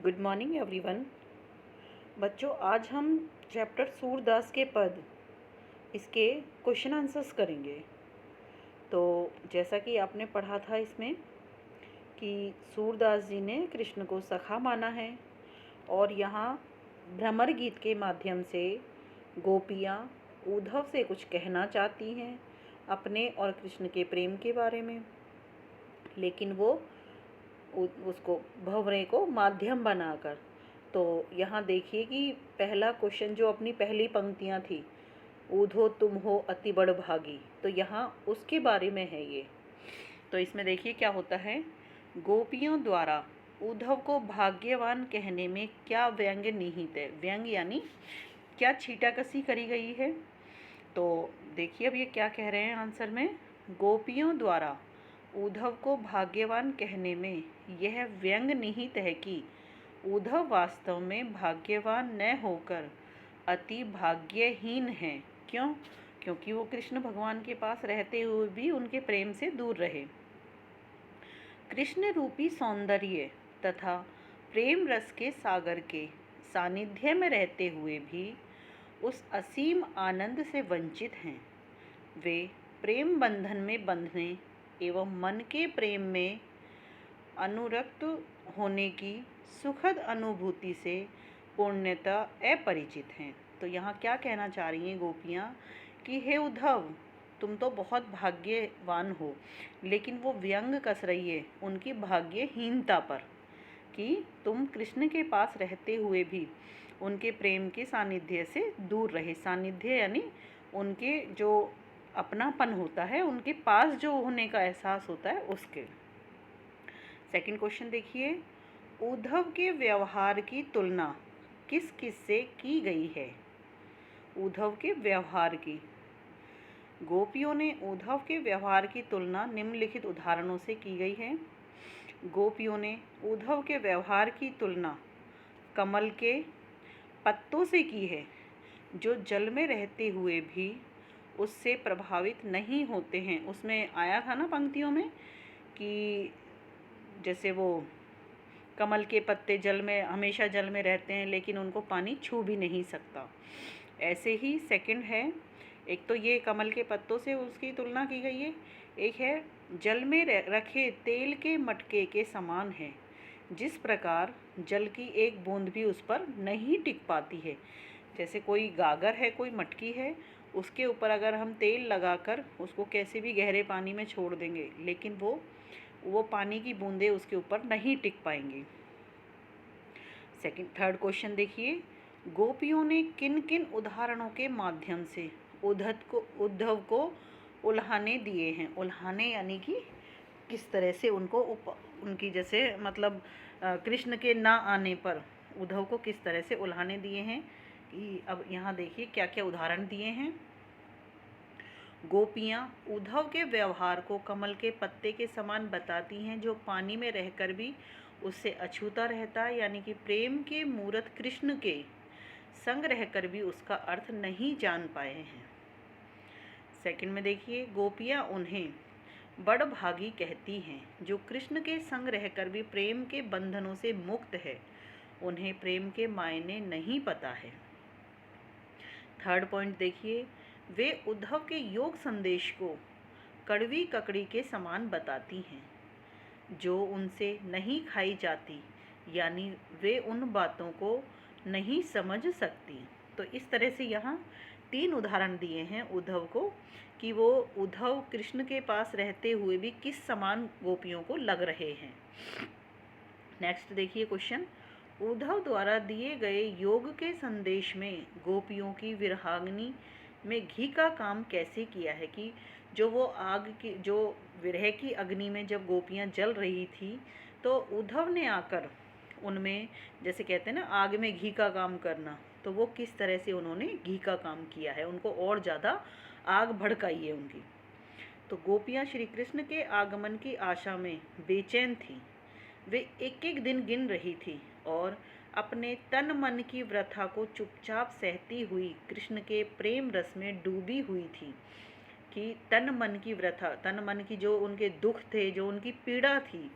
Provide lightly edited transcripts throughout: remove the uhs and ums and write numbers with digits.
Good morning everyone. बच्चों, आज हम चैप्टर सूरदास के पद इसके क्वेश्चन आंसर्स करेंगे। तो जैसा कि आपने पढ़ा था इसमें कि सूरदास जी ने कृष्ण को सखा माना है और यहाँ भ्रमर गीत के माध्यम से गोपियाँ उद्धव से कुछ कहना चाहती हैं अपने और कृष्ण के प्रेम के बारे में, लेकिन वो उसको भंवरे को माध्यम बनाकर। तो यहाँ देखिए कि पहला क्वेश्चन जो अपनी पहली पंक्तियाँ थी, ऊधो तुम हो अति बड़ भागी, तो यहाँ उसके बारे में है ये। तो इसमें देखिए क्या होता है, गोपियों द्वारा उद्धव को भाग्यवान कहने में क्या व्यंग निहित है। व्यंग यानी क्या छीटाकसी करी गई है। तो देखिए अब ये क्या कह रहे हैं आंसर में, गोपियों द्वारा उद्धव को भाग्यवान कहने में यह व्यंग निहित है कि उद्धव वास्तव में भाग्यवान न होकर अति भाग्यहीन है। क्यों? क्योंकि वो कृष्ण भगवान के पास रहते हुए भी उनके प्रेम से दूर रहे। कृष्ण रूपी सौंदर्य तथा प्रेम रस के सागर के सानिध्य में रहते हुए भी उस असीम आनंद से वंचित हैं। वे प्रेम बंधन में बंधने एवं मन के प्रेम में अनुरक्त होने की सुखद अनुभूति से पूर्णतः अपरिचित हैं। तो यहाँ क्या कहना चाह रही हैं गोपियाँ कि हे उद्धव, तुम तो बहुत भाग्यवान हो, लेकिन वो व्यंग कस रही है उनकी भाग्यहीनता पर कि तुम कृष्ण के पास रहते हुए भी उनके प्रेम के सानिध्य से दूर रहे। सानिध्य यानी उनके जो अपनापन होता है, उनके पास जो होने का एहसास होता है उसके। सेकंड क्वेश्चन देखिए, उद्धव के व्यवहार की तुलना किस किस से की गई है। उद्धव के व्यवहार की, गोपियों ने उद्धव के व्यवहार की तुलना निम्नलिखित उदाहरणों से की गई है। गोपियों ने उद्धव के व्यवहार की तुलना कमल के पत्तों से की है, जो जल में रहते हुए भी उससे प्रभावित नहीं होते हैं। उसमें आया था ना पंक्तियों में कि जैसे वो कमल के पत्ते जल में, हमेशा जल में रहते हैं, लेकिन उनको पानी छू भी नहीं सकता। ऐसे ही सेकंड है, एक तो ये कमल के पत्तों से उसकी तुलना की गई है, एक है जल में रखे तेल के मटके के समान है, जिस प्रकार जल की एक बूंद भी उस पर नहीं टिक पाती है। जैसे कोई गागर है, कोई मटकी है, उसके ऊपर अगर हम तेल लगाकर उसको कैसे भी गहरे पानी में छोड़ देंगे, लेकिन वो पानी की बूंदें उसके ऊपर नहीं टिक पाएंगी। थर्ड क्वेश्चन देखिए, गोपियों ने किन किन उदाहरणों के माध्यम से उद्धव को उल्हाने दिए हैं। उल्हाने यानी कि किस तरह से उनको उनकी जैसे मतलब कृष्ण के ना आने पर उद्धव को किस तरह से उल्हाने दिए हैं कि अब यहाँ देखिए क्या क्या उदाहरण दिए हैं। गोपियाँ उद्धव के व्यवहार को कमल के पत्ते के समान बताती हैं, जो पानी में रहकर भी उससे अछूता रहता है, यानी कि प्रेम के मूर्त कृष्ण के संग रहकर भी उसका अर्थ नहीं जान पाए हैं। सेकंड में देखिए, गोपियाँ उन्हें बड़ भागी कहती हैं, जो कृष्ण के संग रहकर भी प्रेम के बंधनों से मुक्त है। उन्हें प्रेम के मायने नहीं पता है। थर्ड पॉइंट देखिए, वे उद्धव के योग संदेश को कड़वी ककड़ी के समान बताती हैं, जो उनसे नहीं खाई जाती, यानी वे उन बातों को नहीं समझ सकती। तो इस तरह से यहाँ 3 उदाहरण दिए हैं उद्धव को कि वो उद्धव कृष्ण के पास रहते हुए भी किस समान गोपियों को लग रहे हैं। नेक्स्ट देखिए क्वेश्चन, उद्धव द्वारा दिए गए योग के संदेश में गोपियों की विरहाग्नि में घी का काम कैसे किया है। कि जो वो आग की, जो विरह की अग्नि में जब गोपियाँ जल रही थी, तो उद्धव ने आकर उनमें, जैसे कहते हैं ना आग में घी का काम करना, तो वो किस तरह से उन्होंने घी का काम किया है, उनको और ज़्यादा आग भड़काई है उनकी। तो गोपियाँ श्री कृष्ण के आगमन की आशा में बेचैन थीं। वे एक एक दिन गिन रही थी और अपने तन मन की व्यथा को चुपचाप सहती हुई कृष्ण के प्रेम रस में डूबी हुई थी। कि तन मन की व्यथा, तन मन की जो उनके दुख थे, जो उनकी पीड़ा थी,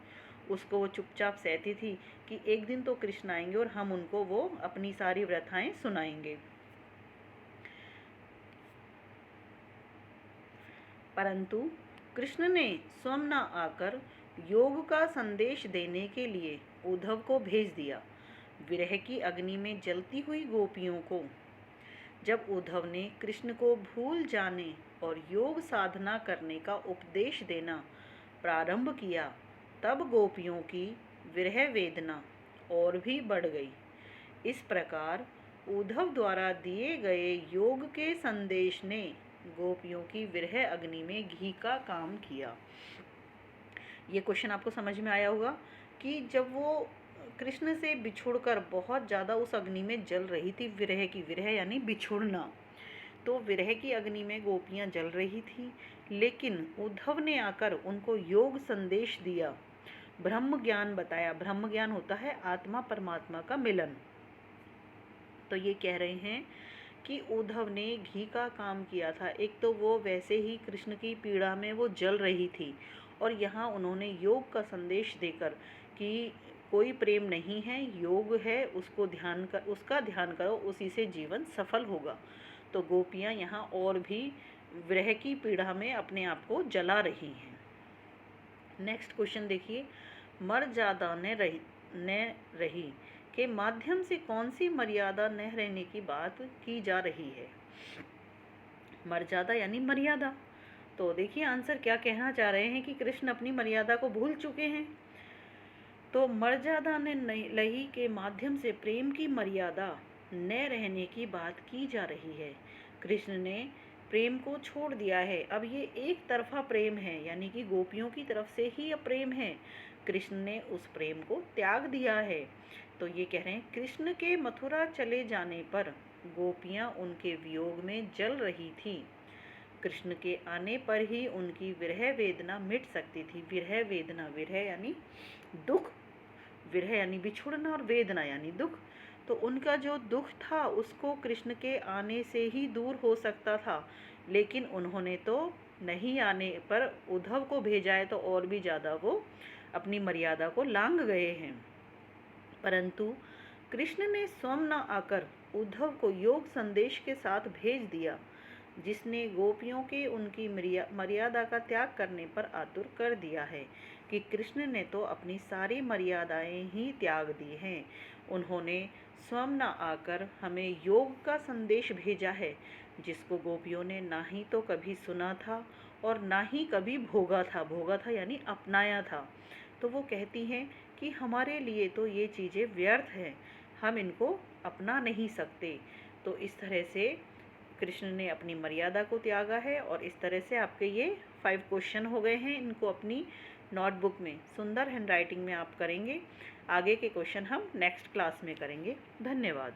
उसको वो चुपचाप सहती थी कि एक दिन तो कृष्ण आएंगे और हम उनको वो अपनी सारी व्यथाएं सुनाएंगे। परंतु कृष्ण ने स्वयं न आकर योग का संदेश देने के लिए उद्धव को भेज दिया। विरह की अग्नि में जलती हुई गोपियों को जब उद्धव ने कृष्ण को भूल जाने और योग साधना करने का उपदेश देना प्रारंभ किया, तब गोपियों की विरह वेदना और भी बढ़ गई। इस प्रकार उद्धव द्वारा दिए गए योग के संदेश ने गोपियों की विरह अग्नि में घी का काम किया। ये क्वेश्चन आपको समझ में आया होगा कि जब वो कृष्ण से बिछुड़कर बहुत ज़्यादा उस अग्नि में जल रही थी, विरह की, विरह यानी बिछुड़ना, तो विरह की अग्नि में गोपियाँ जल रही थी, लेकिन उद्धव ने आकर उनको योग संदेश दिया, ब्रह्म ज्ञान बताया। ब्रह्म ज्ञान होता है आत्मा परमात्मा का मिलन। तो ये कह रहे हैं कि उद्धव ने घी का काम किया था। एक तो वो वैसे ही कृष्ण की पीड़ा में वो जल रही थी, और यहाँ उन्होंने योग का संदेश देकर कि कोई प्रेम नहीं है, योग है, उसका ध्यान करो, उसी से जीवन सफल होगा। तो गोपियाँ यहाँ और भी विरह की पीड़ा में अपने आप को जला रही हैं। नेक्स्ट क्वेश्चन देखिए, मर्यादा न रही के माध्यम से कौन सी मर्यादा न रहने की बात की जा रही है? मर्यादा यानी मर्यादा। तो देखिए आंसर क्या कहना चाह रहे हैं कि कृष्ण अपनी मर्यादा को भूल चुके हैं। तो मर्यादा ने लही के माध्यम से प्रेम की मर्यादा न रहने की बात की जा रही है। कृष्ण ने प्रेम को छोड़ दिया है। अब ये एक तरफा प्रेम है, यानी कि गोपियों की तरफ से ही यह प्रेम है। कृष्ण ने उस प्रेम को त्याग दिया है। तो ये कह रहे हैं कृष्ण के मथुरा चले जाने पर गोपियाँ उनके वियोग में जल रही थी। कृष्ण के आने पर ही उनकी विरह वेदना मिट सकती थी। विरह वेदना, विरह यानी दुख, विरह यानी बिछुड़ना और वेदना यानी दुख। तो उनका जो दुख था उसको कृष्ण के आने से ही दूर हो सकता था, लेकिन उन्होंने तो नहीं आने पर उद्धव को भेजा है, तो और भी ज़्यादा वो अपनी मर्यादा को लांघ गए हैं। परंतु कृष्ण ने स्वयं न आकर उद्धव को योग संदेश के साथ भेज दिया, जिसने गोपियों के उनकी मर्यादा का त्याग करने पर आतुर कर दिया है कि कृष्ण ने तो अपनी सारी मर्यादाएं ही त्याग दी हैं। उन्होंने स्वयं न आकर हमें योग का संदेश भेजा है, जिसको गोपियों ने ना ही तो कभी सुना था और ना ही कभी भोगा था। भोगा था यानी अपनाया था। तो वो कहती हैं कि हमारे लिए तो ये चीज़ें व्यर्थ हैं, हम इनको अपना नहीं सकते। तो इस तरह से कृष्ण ने अपनी मर्यादा को त्यागा है। और इस तरह से आपके ये 5 क्वेश्चन हो गए हैं। इनको अपनी नोटबुक में सुंदर हैंडराइटिंग में आप करेंगे। आगे के क्वेश्चन हम नेक्स्ट क्लास में करेंगे। धन्यवाद।